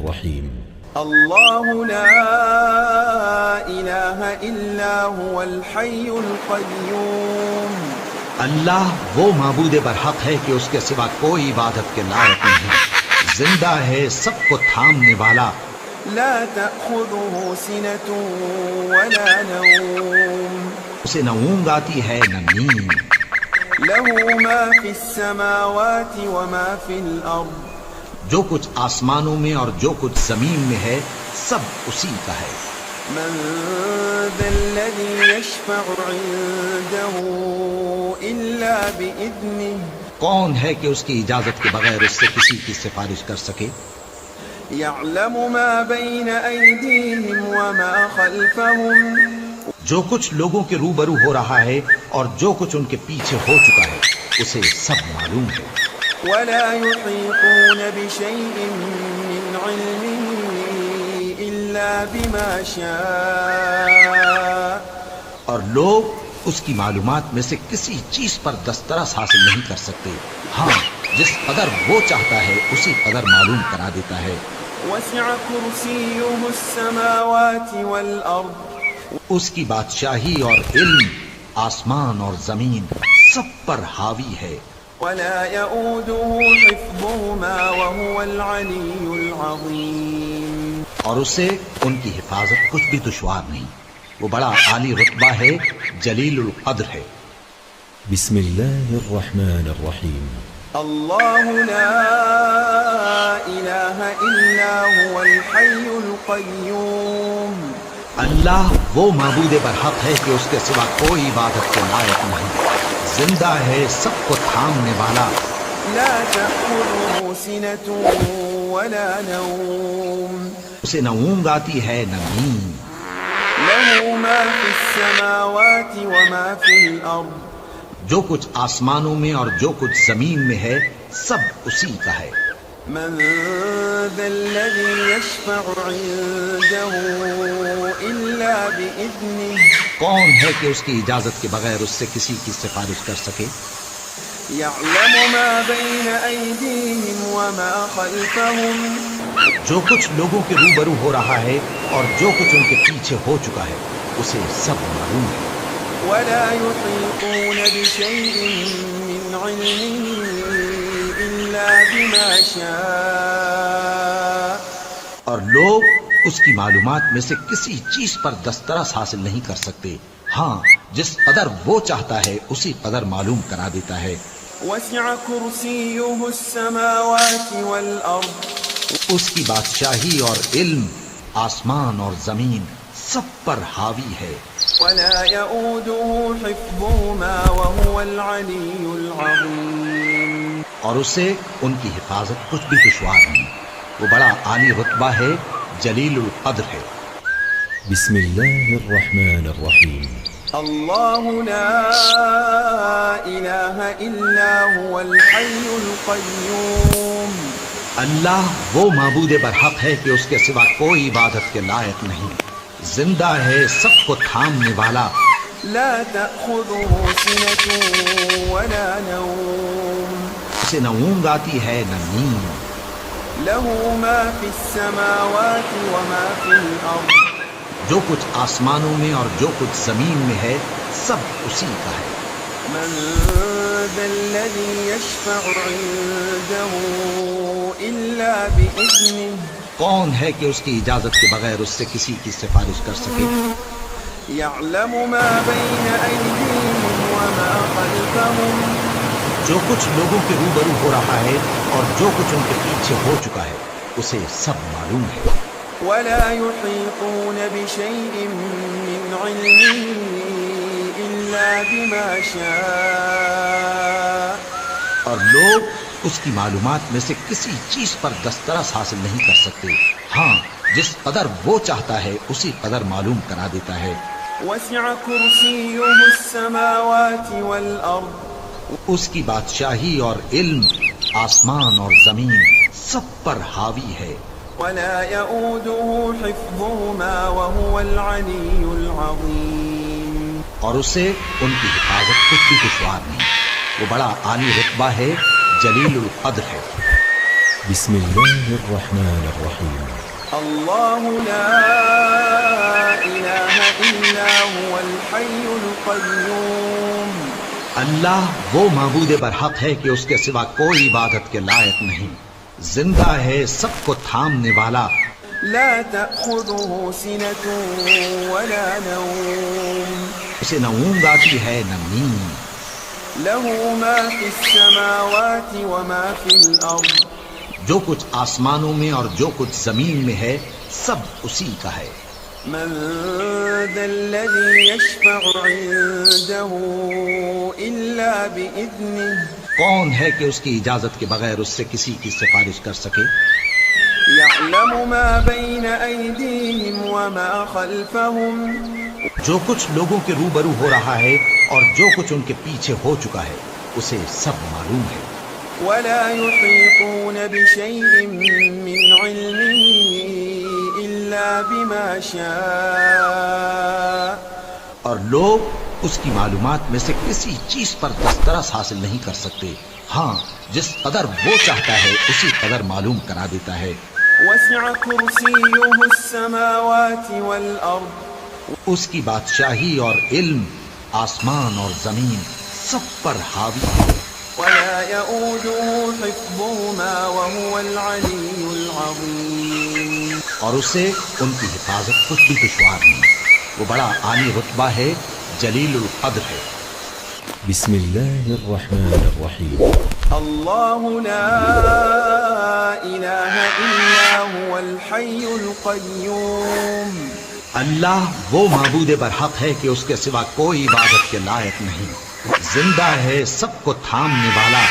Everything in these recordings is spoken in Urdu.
الرحيم الله لا إله إلا هو الحي القيوم اللہ وہ معبود برحق ہے کہ اس کے سوا کوئی عبادت کے لائق نہیں، زندہ ہے، سب کو تھامنے والا، لا تأخذه سنة ولا نوم اسے نہ اونگ آتی ہے نہ نیند، له ما في السماوات وما في الأرض جو کچھ آسمانوں میں اور جو کچھ زمین میں ہے سب اسی کا ہے۔ من ذا الذي يشفع عنده إلا بإذنه کون ہے کہ اس کی اجازت کے بغیر اس سے کسی کی سفارش کر سکے؟ يعلم ما بين أيديهم وما خلفهم جو کچھ لوگوں کے روبرو ہو رہا ہے اور جو کچھ ان کے پیچھے ہو چکا ہے اسے سب معلوم ہے۔ ولا يحيطون بشيء من علمه إلا بما شاء اور لوگ اس کی معلومات میں سے کسی چیز پر دسترس حاصل نہیں کر سکتے، ہاں جس قدر وہ چاہتا ہے اسی قدر معلوم کرا دیتا ہے۔ وسع كرسيه السماوات والأرض اس کی بادشاہی اور علم آسمان اور زمین سب پر حاوی ہے، ولا يؤوده حفظهما وهو العلي العظيم اور اسے ان کی حفاظت کچھ بھی دشوار نہیں، وہ بڑا عالی رتبہ ہے، جلیل القدر ہے۔ بسم الله الرحمن الرحيم الله لا إله إلا هو الحي القيوم اللہ وہ معبود برحق ہے کہ اس کے سوا کوئی عبادت کے لائق نہیں، زندہ ہے، سب کو تھامنے والا، لا تأخذه سنة ولا نوم اسے نہ اونگ آتی ہے نہ نیند، له ما في السماوات وما في الأرض جو کچھ آسمانوں میں اور جو کچھ زمین میں ہے سب اسی کا ہے۔ من ذا الذي يشفع عنده إلا بإذنه کون ہے کہ اس کی اجازت کے بغیر اس سے کسی کی سفارش کر سکے؟ يعلم ما بين أيديهم وما خلفهم جو کچھ لوگوں کے روبرو ہو رہا ہے اور جو کچھ ان کے پیچھے ہو چکا ہے اسے سب معلوم ہے۔ ولا يحيطون بشيء من علمه إلا بما شاء اور لوگ اس کی معلومات میں سے کسی چیز پر دسترس حاصل نہیں کر سکتے، ہاں جس قدر وہ چاہتا ہے اسی قدر معلوم کرا دیتا ہے۔ وسع كرسيه السماوات والأرض اس کی بادشاہی اور علم آسمان اور زمین سب پر حاوی ہے، ولا يؤوده حفظهما وهو العلي العظيم اور اسے ان کی حفاظت کچھ بھی دشوار نہیں، وہ بڑا عالی رتبہ ہے، جلیل القدر ہے۔ بسم الله الرحمن الرحيم الله لا إله إلا هو الحي القيوم اللہ وہ معبود برحق ہے کہ اس کے سوا کوئی عبادت کے لائق نہیں، زندہ ہے، سب کو تھامنے والا، لا تأخذه سنة ولا نوم اسے نہ اونگ آتی ہے نہ نیند، له ما في السماوات وما في الأرض جو کچھ آسمانوں میں اور جو کچھ زمین میں ہے سب اسی کا ہے۔ من ذا الذي يشفع عنده إلا بإذنه کون ہے کہ اس کی اجازت کے بغیر اس سے کسی کی سفارش کر سکے؟ يعلم ما بين أيديهم وما خلفهم جو کچھ لوگوں کے روبرو ہو رہا ہے اور جو کچھ ان کے پیچھے ہو چکا ہے اسے سب معلوم ہے۔ ولا يحيطون بشيء من علمه إلا بما شاء اور لوگ اس کی معلومات میں سے کسی چیز پر دسترس حاصل نہیں کر سکتے، ہاں جس قدر وہ چاہتا ہے اسی قدر معلوم کرا دیتا ہے۔ وسع كرسيه السماوات والأرض اس کی بادشاہی اور علم آسمان اور زمین سب پر حاوی ہے، ولا يؤوده حفظهما وهو العلي العظيم اور اسے ان کی حفاظت کچھ بھی دشوار نہیں، وہ بڑا عالی رتبہ ہے، جلیل القدر ہے۔ بسم الله الرحمن الرحيم الله لا إله إلا هو الحي القيوم اللہ وہ معبود برحق ہے کہ اس کے سوا کوئی عبادت کے لائق نہیں، زندہ ہے، سب کو تھامنے والا، لا تأخذه سنة ولا نوم اسے نہ اونگ آتی ہے نہ نیند، له ما في السماوات وما في الأرض جو کچھ آسمانوں میں اور جو کچھ زمین میں ہے سب اسی کا ہے۔ من ذا الذي يشفع عنده إلا بإذنه کون ہے کہ اس کی اجازت کے بغیر اس سے کسی کی سفارش کر سکے؟ يعلم ما بين أيديهم وما خلفهم جو کچھ لوگوں کے روبرو ہو رہا ہے اور جو کچھ ان کے پیچھے ہو چکا ہے اسے سب معلوم ہے۔ ولا يحيطون بشيء من علمه إلا بما شاء اور لوگ اس کی معلومات میں سے کسی چیز پر دسترس حاصل نہیں کر سکتے، ہاں جس قدر وہ چاہتا ہے اسی قدر معلوم کرا دیتا ہے۔ وسع كرسيه السماوات والأرض اس کی بادشاہی اور علم آسمان اور زمین سب پر حاوی ہے، ولا يؤوده حفظهما وهو العلي العظيم اور اسے ان کی حفاظت کچھ بھی دشوار نہیں، وہ بڑا عالی رتبہ ہے، جلیل القدر ہے۔ بسم الله الرحمن الرحيم الله لا إله إلا هو الحي القيوم اللہ وہ معبود برحق ہے کہ اس کے سوا کوئی عبادت کے لائق نہیں، زندہ ہے، سب کو تھامنے والا،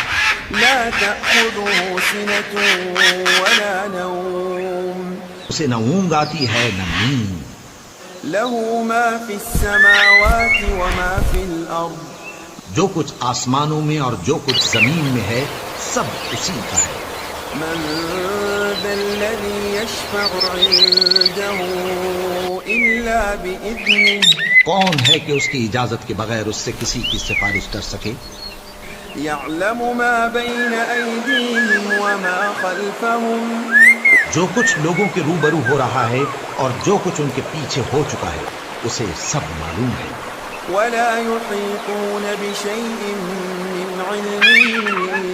لا تأخذه سنة ولا نوم اسے نہ اونگ آتی ہے نہ نیند، له ما في السماوات وما في الأرض جو کچھ آسمانوں میں اور جو کچھ زمین میں ہے سب اسی کا ہے۔ من ذا الذي يشفع عنده إلا بإذنه کون ہے کہ اس کی اجازت کے بغیر اس سے کسی کی سفارش کر سکے؟ يعلم ما بين أيديهم وما خلفهم جو کچھ لوگوں کے روبرو ہو رہا ہے اور جو کچھ ان کے پیچھے ہو چکا ہے اسے سب معلوم ہے۔ ولا يحيطون بشيء من علمه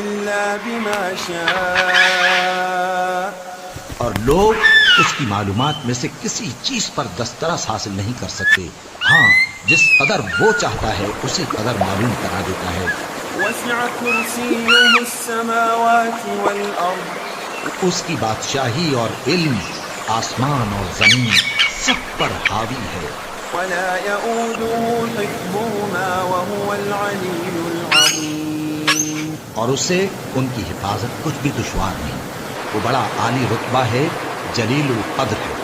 إلا بما شاء اور لوگ اس کی معلومات میں سے کسی چیز پر دسترس حاصل نہیں کر سکتے، ہاں جس قدر وہ چاہتا ہے اسی قدر معلوم کرا دیتا ہے۔ وسع كرسيه السماوات والأرض اس کی بادشاہی اور علم آسمان اور زمین سب پر حاوی ہے، ولا يؤوده حفظهما وهو العلي العظيم اور اسے ان کی حفاظت کچھ بھی دشوار نہیں، وہ بڑا عالی رتبہ ہے، جلیل القدر ہے۔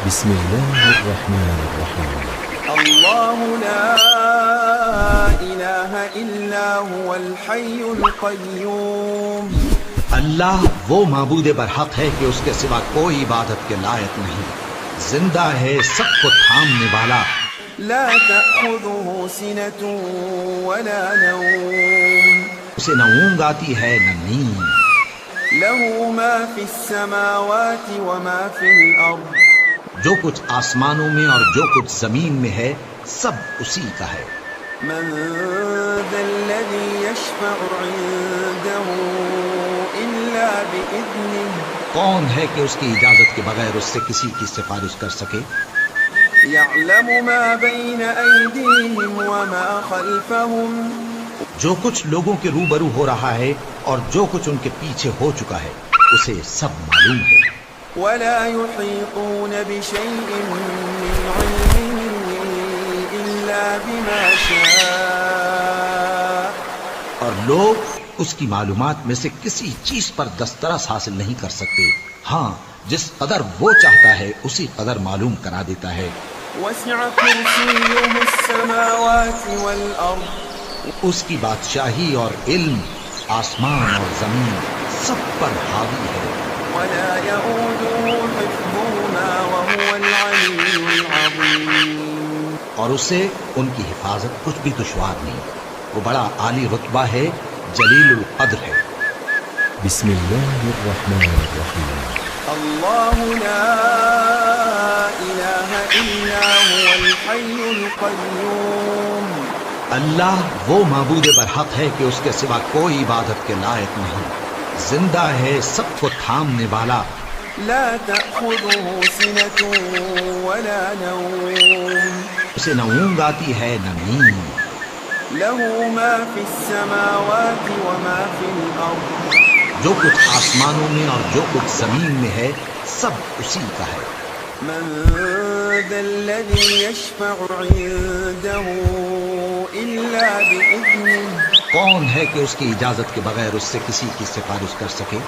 بسم الله الرحمن الرحيم الله لا إله إلا هو الحي القيوم اللہ وہ معبود برحق ہے کہ اس کے سوا کوئی عبادت کے لائق نہیں، زندہ ہے، سب کو تھامنے والا، لا تأخذه سنة ولا نوم اسے نہ اونگ آتی ہے نہ نیند، له ما في السماوات وما في الأرض جو کچھ آسمانوں میں اور جو کچھ زمین میں ہے سب اسی کا ہے۔ من ذا الذي يشفع عنده إلا بإذنه کون ہے کہ اس کی اجازت کے بغیر اس سے کسی کی سفارش کر سکے؟ يعلم ما بين أيديهم وما خلفهم جو کچھ لوگوں کے روبرو ہو رہا ہے اور جو کچھ ان کے پیچھے ہو چکا ہے اسے سب معلوم ہے۔ ولا يحيطون بشيء من علمه إلا بما شاء اور لوگ اس کی معلومات میں سے کسی چیز پر دسترس حاصل نہیں کر سکتے، ہاں جس قدر وہ چاہتا ہے اسی قدر معلوم کرا دیتا ہے۔ وسع كرسيه السماوات والأرض اس کی بادشاہی اور علم آسمان اور زمین سب پر حاوی ہے، ولا يؤوده حفظهما وهو العلي العظيم اور اسے ان کی حفاظت کچھ بھی دشوار نہیں، وہ بڑا عالی رتبہ ہے، جلیل القدر ہے۔ بسم الله الرحمن الرحيم الله لا إله إلا هو الحي القيوم اللہ وہ معبود برحق ہے کہ اس کے سوا کوئی عبادت کے لائق نہیں، زندہ ہے، سب کو تھامنے والا، لا تأخذه سنة ولا نوم اسے نہ اونگ آتی ہے نہ نیند، له ما في السماوات وما في الأرض جو کچھ آسمانوں میں اور جو کچھ زمین میں ہے سب اسی کا ہے۔ من ذا الذي يشفع عنده إلا بإذنه کون ہے کہ اس کی اجازت کے بغیر اس سے کسی کی سفارش کر سکے؟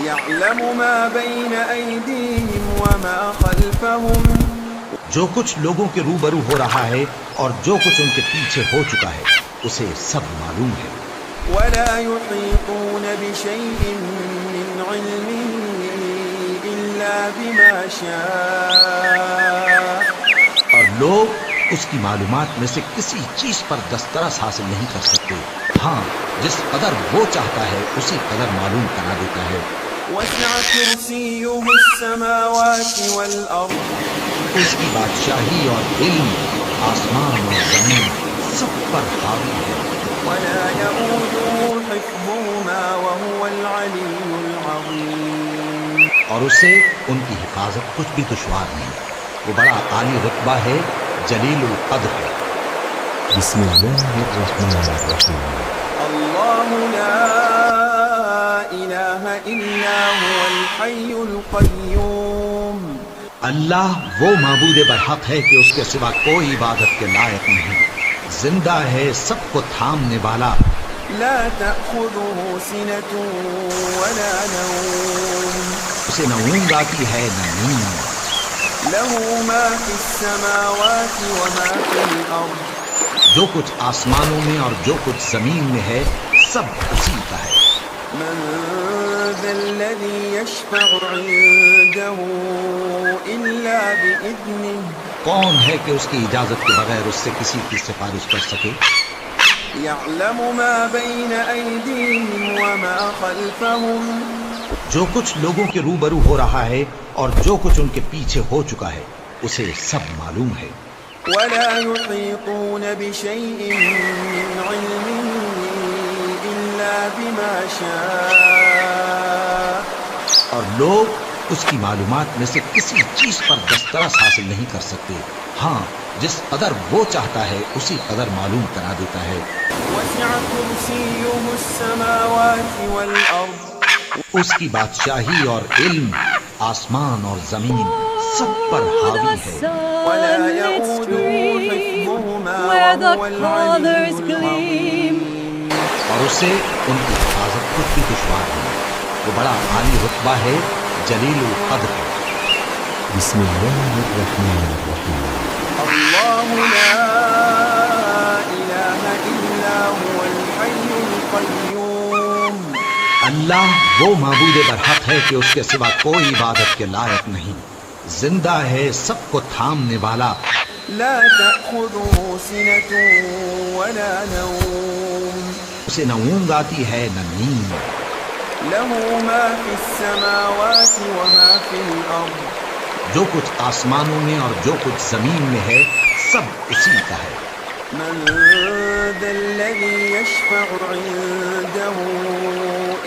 يعلم ما بين أيديهم وما خلفهم جو کچھ لوگوں کے روبرو ہو رہا ہے اور جو کچھ ان کے پیچھے ہو چکا ہے اسے سب معلوم ہے۔ ولا يحيطون بشيء من علمه إلا بما شاء اور لوگ اس کی معلومات میں سے کسی چیز پر دسترس حاصل نہیں کر سکتے، ہاں جس قدر وہ چاہتا ہے اسی قدر معلوم کرا دیتا ہے۔ وسع كرسيه السماوات والأرض اس کی بادشاہی اور علم آسمان اور زمین سب پر حاوی ہے، ولا يؤوده حفظهما وهو العلي العظيم اور اسے ان کی حفاظت کچھ بھی دشوار نہیں، وہ بڑا عالی رتبہ ہے، جلیل القدر ہے۔ بسم الله الرحمن الرحيم الله لا إله إلا هو الحي القيوم اللہ وہ معبود برحق ہے کہ اس کے سوا کوئی عبادت کے لائق نہیں، زندہ ہے، سب کو تھامنے والا، لا تأخذه سنة ولا نوم اسے نہ اونگ آتی ہے نہ نیند، له ما في السماوات وما في الأرض جو کچھ آسمانوں میں اور جو کچھ زمین میں ہے سب اسی کا ہے۔ من ذا الذي يشفع عنده إلا بإذنه کون ہے کہ اس کی اجازت کے بغیر اس سے کسی کی سفارش کر سکے؟ يعلم ما بين أيديهم وما خلفهم جو کچھ لوگوں کے روبرو ہو رہا ہے اور جو کچھ ان کے پیچھے ہو چکا ہے اسے سب معلوم ہے۔ ولا يحيطون بشيء من علمه إلا بما شاء اور لوگ اس کی معلومات میں سے کسی چیز پر دسترس حاصل نہیں کر سکتے، ہاں جس قدر وہ چاہتا ہے اسی قدر معلوم کرا دیتا ہے۔ وسع كرسيه السماوات والأرض اس کی بادشاہی اور علم آسمان اور زمین سب پر حاوی ہے، ولا يؤوده حفظهما where the وهو العلي colors العظيم gleam. اور اسے ان کی حفاظت کچھ بھی دشوار نہیں، وہ بڑا عالی رتبہ ہے، جلیل القدر ہے۔ بسم الله الرحمن الرحيم الله لا إله إلا هو الحي القيوم اللہ وہ معبود برحق ہے کہ اس کے سوا کوئی عبادت کے لائق نہیں، زندہ ہے، سب کو تھامنے والا، لا تأخذه سنة ولا نوم اسے نہ اونگ آتی ہے نہ نیند، له ما في السماوات وما في الأرض جو کچھ آسمانوں میں اور جو کچھ زمین میں ہے سب اسی کا ہے۔ من ذا الذي يشفع عنده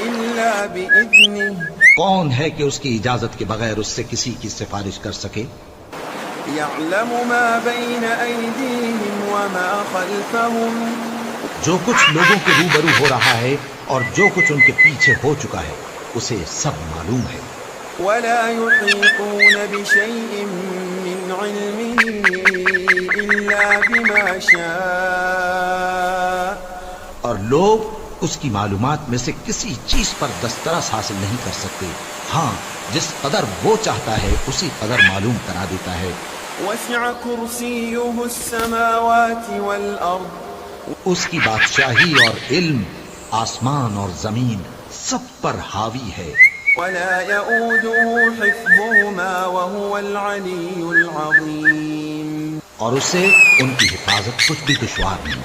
إلا بإذنه کون ہے کہ اس کی اجازت کے بغیر اس سے کسی کی سفارش کر سکے؟ يعلم ما بين أيديهم وما خلفهم جو کچھ لوگوں کے روبرو ہو رہا ہے اور جو کچھ ان کے پیچھے ہو چکا ہے اسے سب معلوم ہے۔ ولا يحيطون بشيء من علمه إلا بما شاء اور لوگ اس کی معلومات میں سے کسی چیز پر دسترس حاصل نہیں کر سکتے، ہاں جس قدر وہ چاہتا ہے اسی قدر معلوم کرا دیتا ہے۔ وسع كرسيه السماوات والأرض اس کی بادشاہی اور علم آسمان اور زمین سب پر حاوی ہے، ولا يؤوده حفظهما وهو العلي العظيم اور اسے ان کی حفاظت کچھ بھی دشوار نہیں،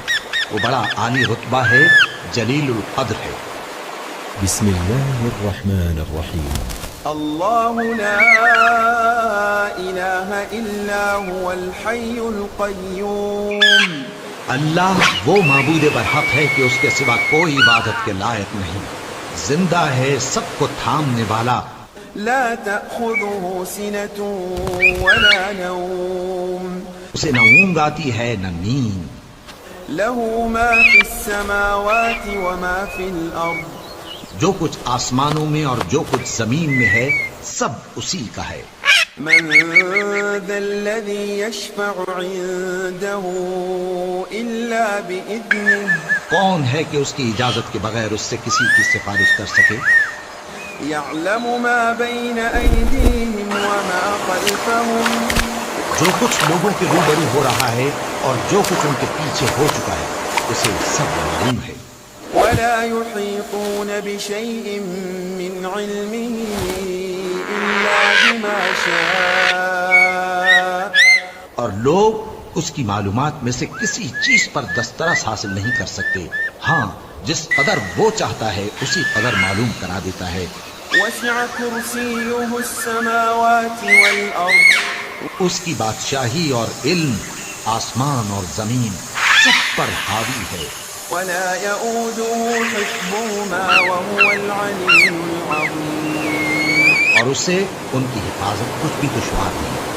وہ بڑا عالی رتبہ ہے، جلیل القدر ہے۔ بسم الله الرحمن الرحيم الله لا إله إلا هو الحي القيوم اللہ وہ معبود برحق ہے کہ اس کے سوا کوئی عبادت کے لائق نہیں، زندہ ہے، سب کو تھامنے والا، لا تأخذه سنة ولا نوم اسے نہ اونگ آتی ہے نہ نیند، له ما في السماوات وما في الأرض جو کچھ آسمانوں میں اور جو کچھ زمین میں ہے سب اسی کا ہے۔ من ذا الذي يشفع عنده إلا بإذنه کون ہے کہ اس کی اجازت کے بغیر اس سے کسی کی سفارش کر سکے؟ يعلم ما بين أيديهم وما خلفهم جو کچھ لوگوں کے روبرو ہو رہا ہے اور جو کچھ ان کے پیچھے ہو چکا ہے اسے سب معلوم ہے۔ ولا يحيطون بشيء من علمه إلا بما شاء اور لوگ اس کی معلومات میں سے کسی چیز پر دسترس حاصل نہیں کر سکتے، ہاں جس قدر وہ چاہتا ہے اسی قدر معلوم کرا دیتا ہے۔ وسع كرسيه السماوات والأرض اس کی بادشاہی اور علم آسمان اور زمین سب پر حاوی ہے، ولا يؤوده حفظهما وهو العلي العظيم اور اسے ان کی حفاظت کچھ بھی دشوار نہیں۔